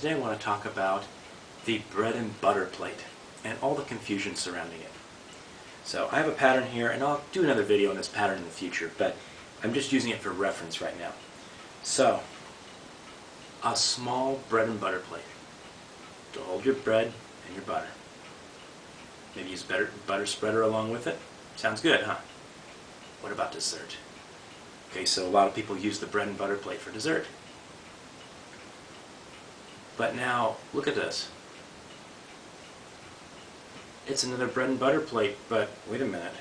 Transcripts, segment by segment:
today I want to talk about the bread and butter plate and all the confusion surrounding it. So I have a pattern here, and I'll do another video on this pattern in the future, but I'm just using it for reference right now. So, a small bread and butter plate to hold your bread and your butter. Maybe use a butter spreader along with it. Sounds good, huh? What about dessert? Okay, so a lot of people use the bread and butter plate for dessert. But now, look at this. It's another bread and butter plate, but wait a minute.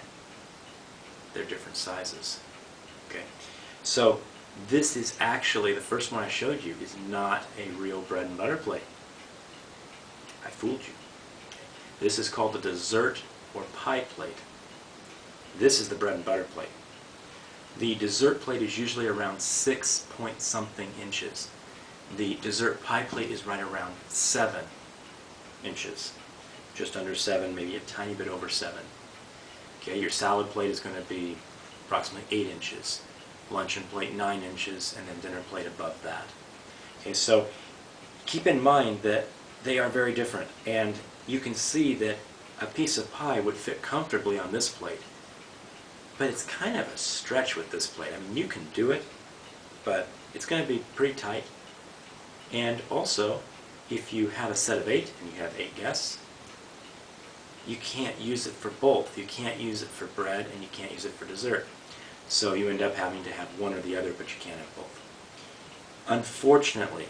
They're different sizes. Okay, so this is actually, the first one I showed you is not a real bread and butter plate. I fooled you. This is called the dessert or pie plate. This is the bread and butter plate. The dessert plate is usually around 6 point something inches. The dessert pie plate is right around 7 inches. Just under 7, maybe a tiny bit over 7. Okay, your salad plate is going to be approximately 8 inches. Luncheon plate 9 inches, and then dinner plate above that. Okay, so keep in mind that they are very different, and you can see that a piece of pie would fit comfortably on this plate. But it's kind of a stretch with this plate. I mean, you can do it, but it's going to be pretty tight. And also, if you have a set of 8 and you have 8 guests, you can't use it for both. You can't use it for bread and you can't use it for dessert. So you end up having to have one or the other, but you can't have both. Unfortunately,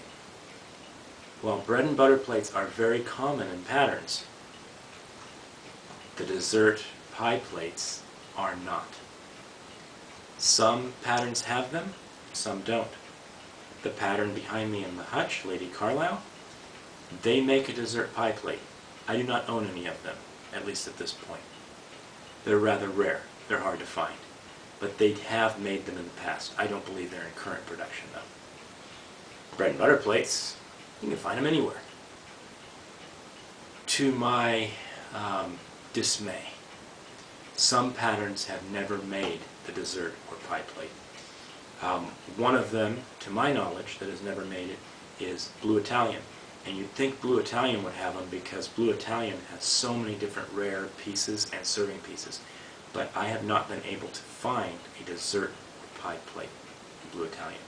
while bread and butter plates are very common in patterns, the dessert pie plates are not. Some patterns have them, some don't. The pattern behind me in the hutch, Lady Carlisle, they make a dessert pie plate. I do not own any of them, at least at this point. They're rather rare. They're hard to find. But they have made them in the past. I don't believe they're in current production, though. Bread and butter plates, you can find them anywhere. To my dismay, some patterns have never made the dessert or pie plate. One of them, to my knowledge, that has never made it is Blue Italian. And you'd think Blue Italian would have them because Blue Italian has so many different rare pieces and serving pieces. But I have not been able to find a dessert or pie plate in Blue Italian.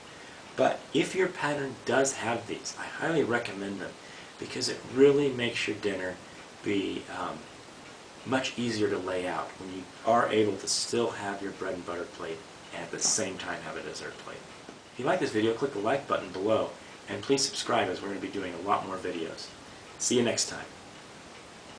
But if your pattern does have these, I highly recommend them because it really makes your dinner be much easier to lay out when you are able to still have your bread and butter plate and at the same time have a dessert plate. If you like this video, click the like button below and please subscribe as we're going to be doing a lot more videos. See you next time.